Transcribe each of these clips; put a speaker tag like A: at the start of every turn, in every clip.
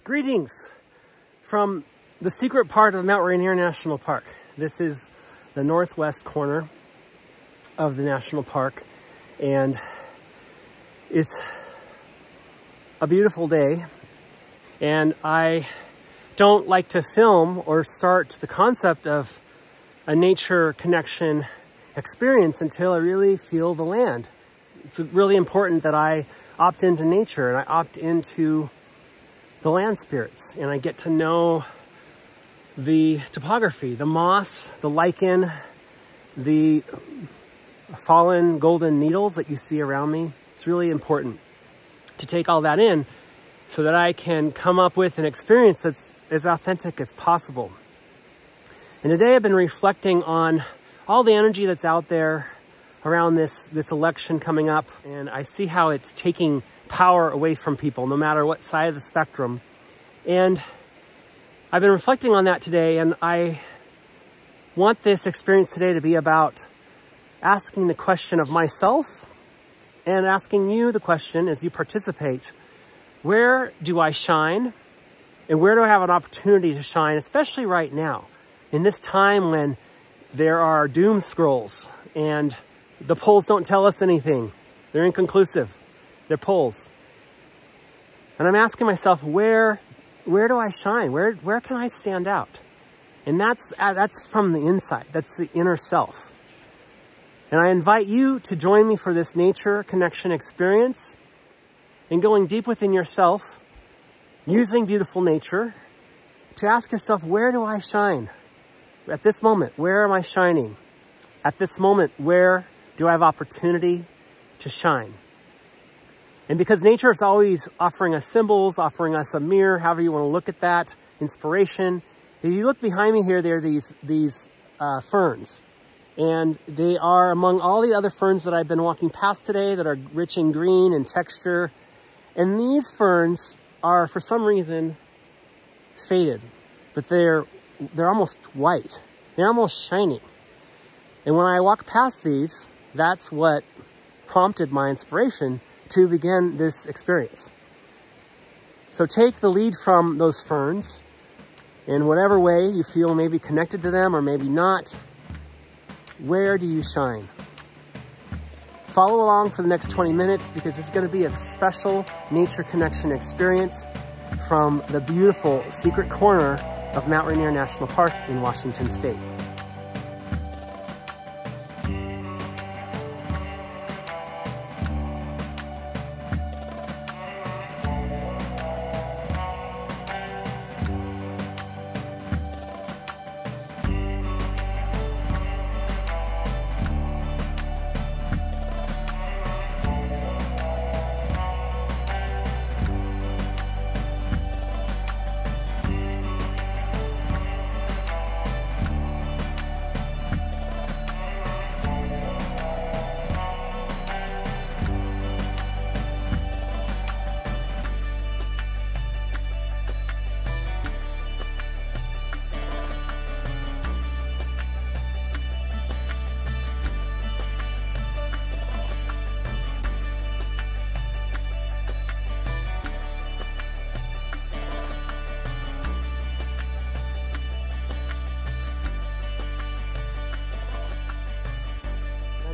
A: Greetings from the secret part of Mount Rainier National Park. This is the northwest corner of the national park, and it's a beautiful day. And I don't like to film or start the concept of a nature connection experience until I really feel the land. It's really important that I opt into nature and I opt into the land spirits, and I get to know the topography, the moss, the lichen, the fallen golden needles that you see around me. It's really important to take all that in so that I can come up with an experience that's as authentic as possible. And today I've been reflecting on all the energy that's out there around this election coming up, and I see how it's taking power away from people, no matter what side of the spectrum. And I've been reflecting on that today, and I want this experience today to be about asking the question of myself and asking you the question as you participate: where do I shine? And where do I have an opportunity to shine, especially right now, in this time when there are doom scrolls and the polls don't tell us anything. They're inconclusive. They're polls. And I'm asking myself, where do I shine? Where can I stand out? And that's from the inside. That's the inner self. And I invite you to join me for this nature connection experience and going deep within yourself, using beautiful nature to ask yourself, where do I shine? At this moment, where am I shining? At this moment, where do I have opportunity to shine? And because nature is always offering us symbols, offering us a mirror, however you want to look at that, inspiration. If you look behind me here, there are these ferns. And they are among all the other ferns that I've been walking past today that are rich in green and texture. And these ferns are, for some reason, faded, but they're almost white. They're almost shiny. And when I walk past these, that's what prompted my inspiration to begin this experience. So take the lead from those ferns in whatever way you feel maybe connected to them or maybe not. Where do you shine? Follow along for the next 20 minutes because it's going to be a special nature connection experience from the beautiful secret corner of Mount Rainier National Park in Washington State.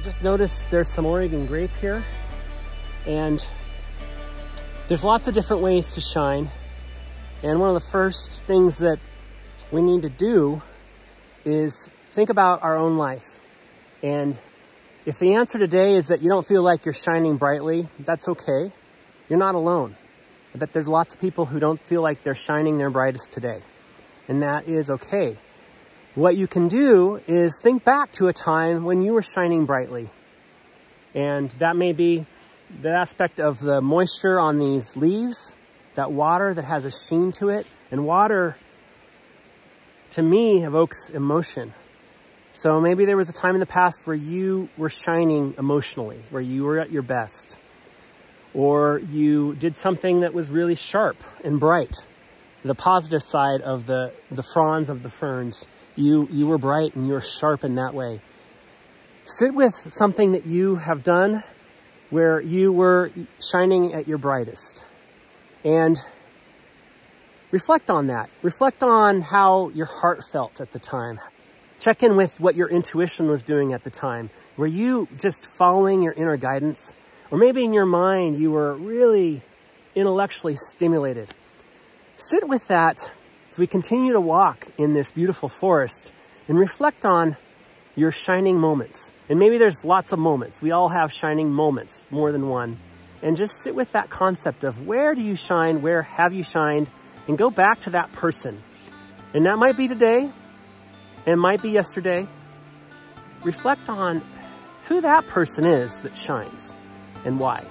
A: Just notice there's some Oregon grape here, and there's lots of different ways to shine. And one of the first things that we need to do is think about our own life. And if the answer today is that you don't feel like you're shining brightly, that's okay. You're not alone. I bet there's lots of people who don't feel like they're shining their brightest today, and that is okay. What you can do is think back to a time when you were shining brightly. And that may be the aspect of the moisture on these leaves, that water that has a sheen to it. And water, to me, evokes emotion. So maybe there was a time in the past where you were shining emotionally, where you were at your best. Or you did something that was really sharp and bright. The positive side of the fronds of the ferns. You were bright and you were sharp in that way. Sit with something that you have done where you were shining at your brightest. And reflect on that. Reflect on how your heart felt at the time. Check in with what your intuition was doing at the time. Were you just following your inner guidance? Or maybe in your mind, you were really intellectually stimulated. Sit with that as we continue to walk in this beautiful forest and reflect on your shining moments. And maybe there's lots of moments. We all have shining moments, more than one. And just sit with that concept of where do you shine, where have you shined, and go back to that person. And that might be today, it might be yesterday. Reflect on who that person is that shines and why.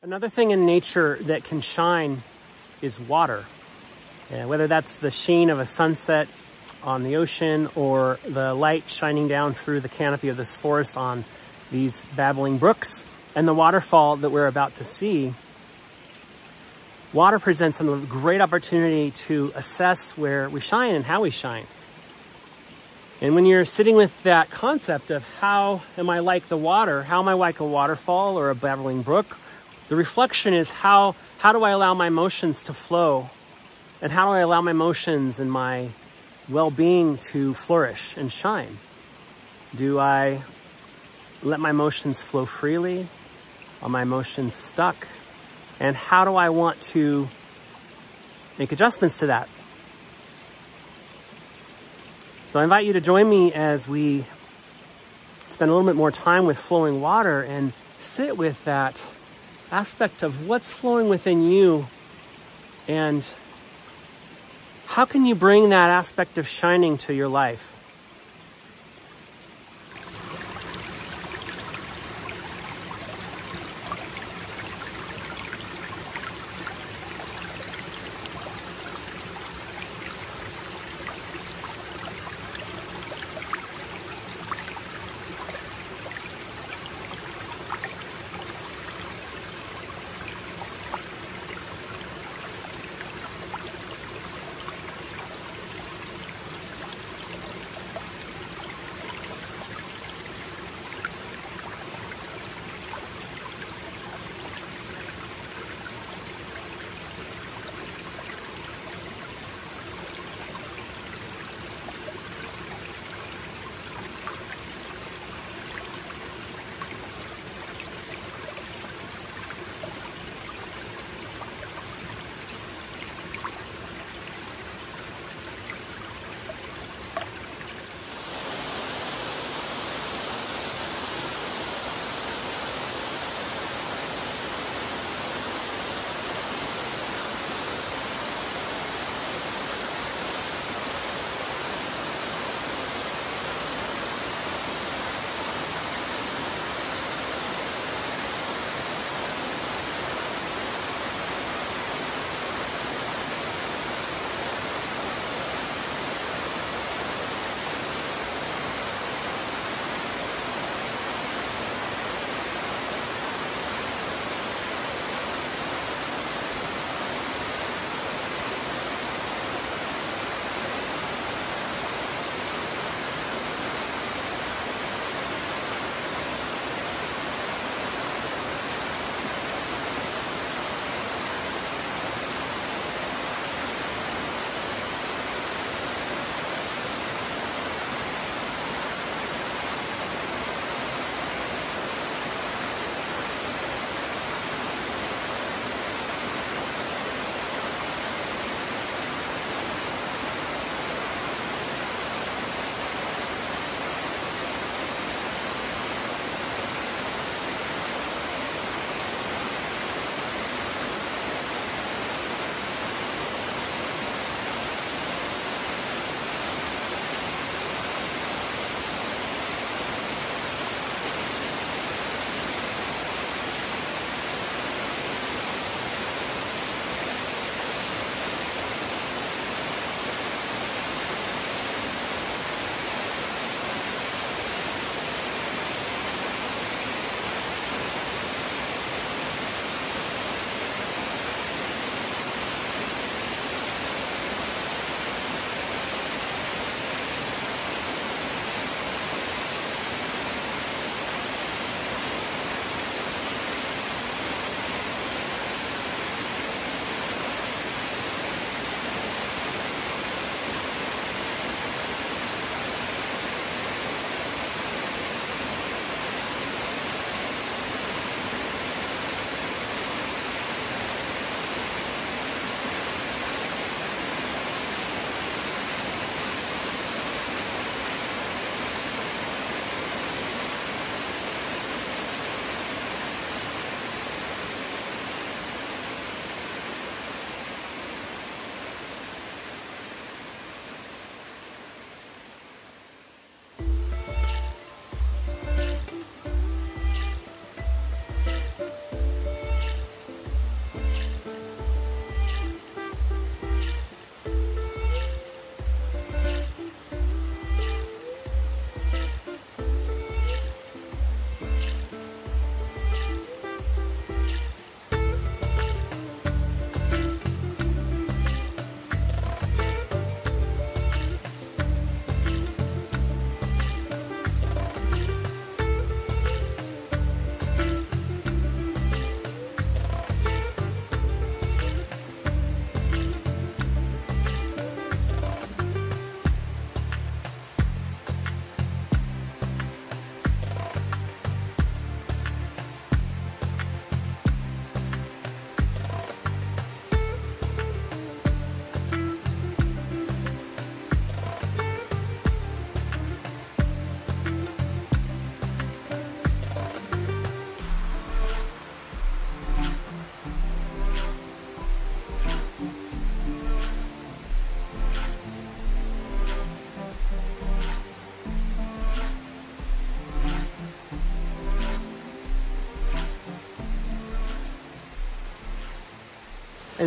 A: Another thing in nature that can shine is water. Whether that's the sheen of a sunset on the ocean or the light shining down through the canopy of this forest on these babbling brooks and the waterfall that we're about to see, water presents a great opportunity to assess where we shine and how we shine. And when you're sitting with that concept of how am I like the water, how am I like a waterfall or a babbling brook, the reflection is how do I allow my emotions to flow? And how do I allow my emotions and my well-being to flourish and shine? Do I let my emotions flow freely? Are my emotions stuck? And how do I want to make adjustments to that? So I invite you to join me as we spend a little bit more time with flowing water and sit with that aspect of what's flowing within you, and how can you bring that aspect of shining to your life?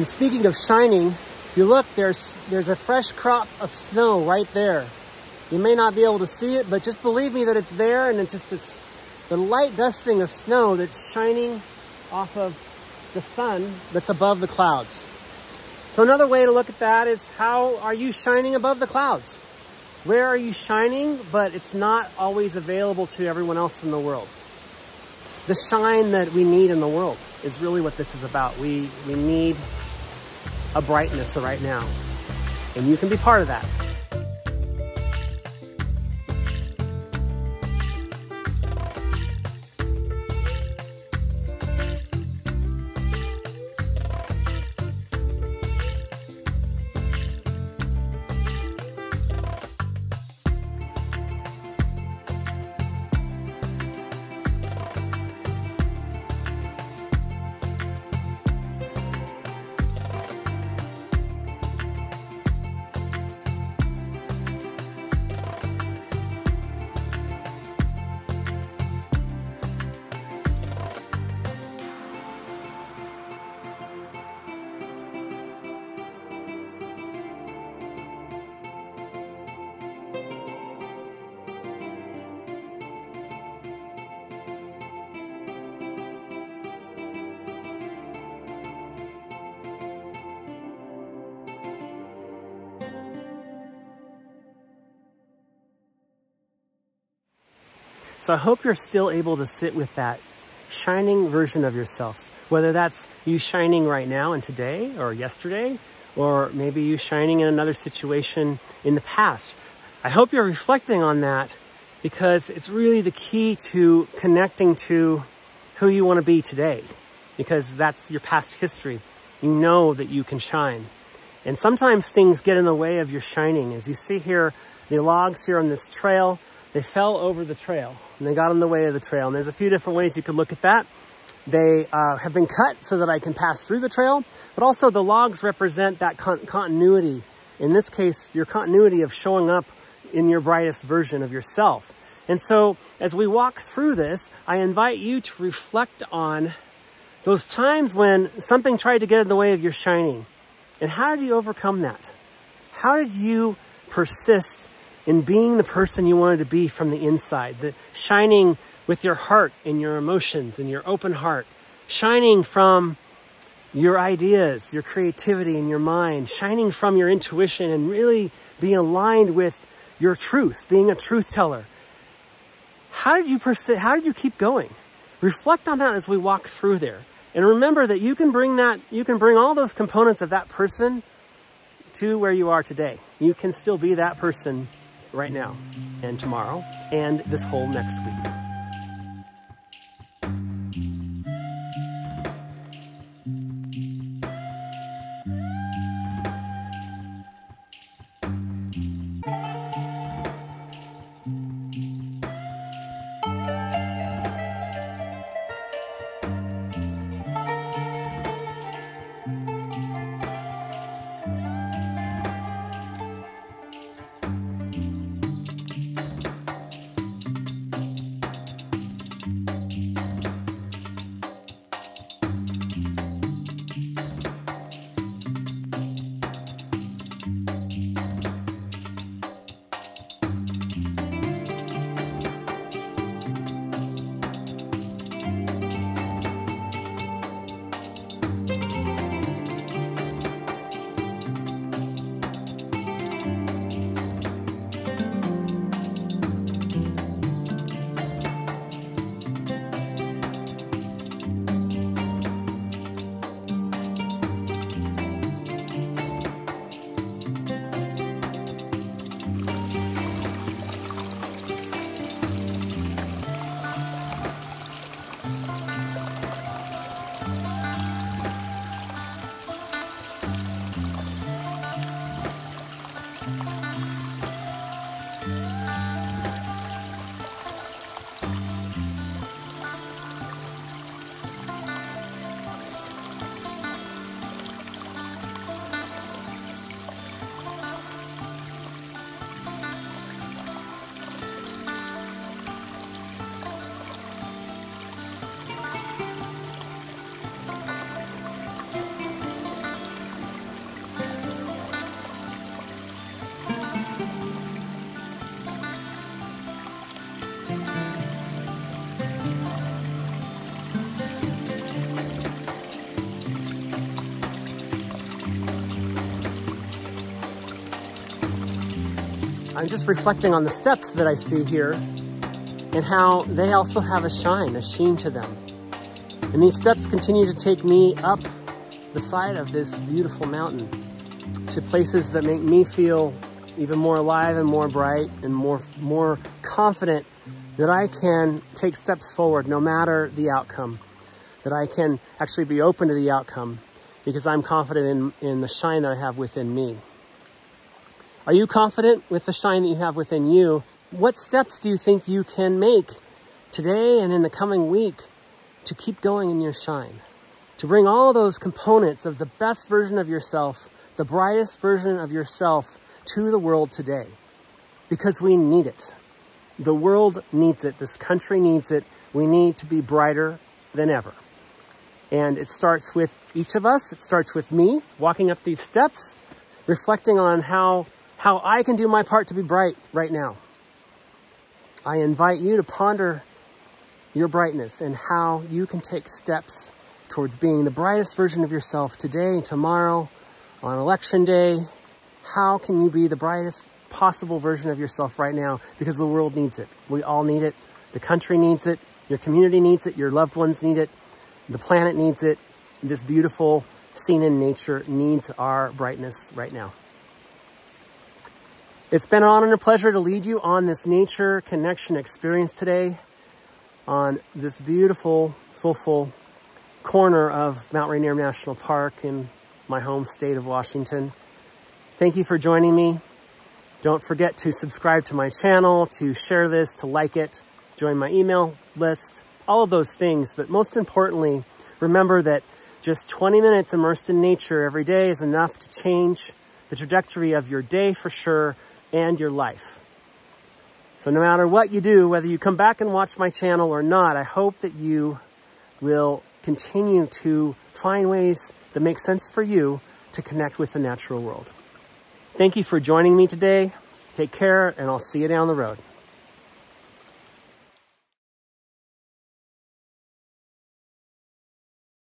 A: And speaking of shining, if you look, there's a fresh crop of snow right there. You may not be able to see it, but just believe me that it's there, and it's just the light dusting of snow that's shining off of the sun that's above the clouds. So another way to look at that is, how are you shining above the clouds? Where are you shining, but it's not always available to everyone else in the world? The shine that we need in the world is really what this is about. We need a brightness right now, and you can be part of that. So I hope you're still able to sit with that shining version of yourself, whether that's you shining right now and today or yesterday, or maybe you shining in another situation in the past. I hope you're reflecting on that, because it's really the key to connecting to who you want to be today, because that's your past history. You know that you can shine. And sometimes things get in the way of your shining. As you see here, the logs here on this trail, they fell over the trail and they got in the way of the trail. And there's a few different ways you could look at that. They have been cut so that I can pass through the trail, but also the logs represent that continuity. In this case, your continuity of showing up in your brightest version of yourself. And so as we walk through this, I invite you to reflect on those times when something tried to get in the way of your shining. And how did you overcome that? How did you persist in being the person you wanted to be from the inside? The shining with your heart and your emotions and your open heart. Shining from your ideas, your creativity and your mind. Shining from your intuition and really being aligned with your truth, being a truth teller. How did you persist? How did you keep going? Reflect on that as we walk through there. And remember that you can bring all those components of that person to where you are today. You can still be that person right now and tomorrow and this whole next week. I'm just reflecting on the steps that I see here and how they also have a sheen to them. And these steps continue to take me up the side of this beautiful mountain to places that make me feel even more alive and more bright and more confident that I can take steps forward no matter the outcome, that I can actually be open to the outcome because I'm confident in the shine that I have within me. Are you confident with the shine that you have within you? What steps do you think you can make today and in the coming week to keep going in your shine? To bring all those components of the best version of yourself, the brightest version of yourself to the world today. Because we need it. The world needs it. This country needs it. We need to be brighter than ever. And it starts with each of us. It starts with me walking up these steps, reflecting on how I can do my part to be bright right now. I invite you to ponder your brightness and how you can take steps towards being the brightest version of yourself today and tomorrow, on election day. How can you be the brightest possible version of yourself right now? Because the world needs it. We all need it. The country needs it. Your community needs it. Your loved ones need it. The planet needs it. This beautiful scene in nature needs our brightness right now. It's been an honor and a pleasure to lead you on this nature connection experience today on this beautiful, soulful corner of Mount Rainier National Park in my home state of Washington. Thank you for joining me. Don't forget to subscribe to my channel, to share this, to like it, join my email list, all of those things. But most importantly, remember that just 20 minutes immersed in nature every day is enough to change the trajectory of your day for sure and your life. So no matter what you do, whether you come back and watch my channel or not, I hope that you will continue to find ways that make sense for you to connect with the natural world. Thank you for joining me today. Take care, and I'll see you down the road.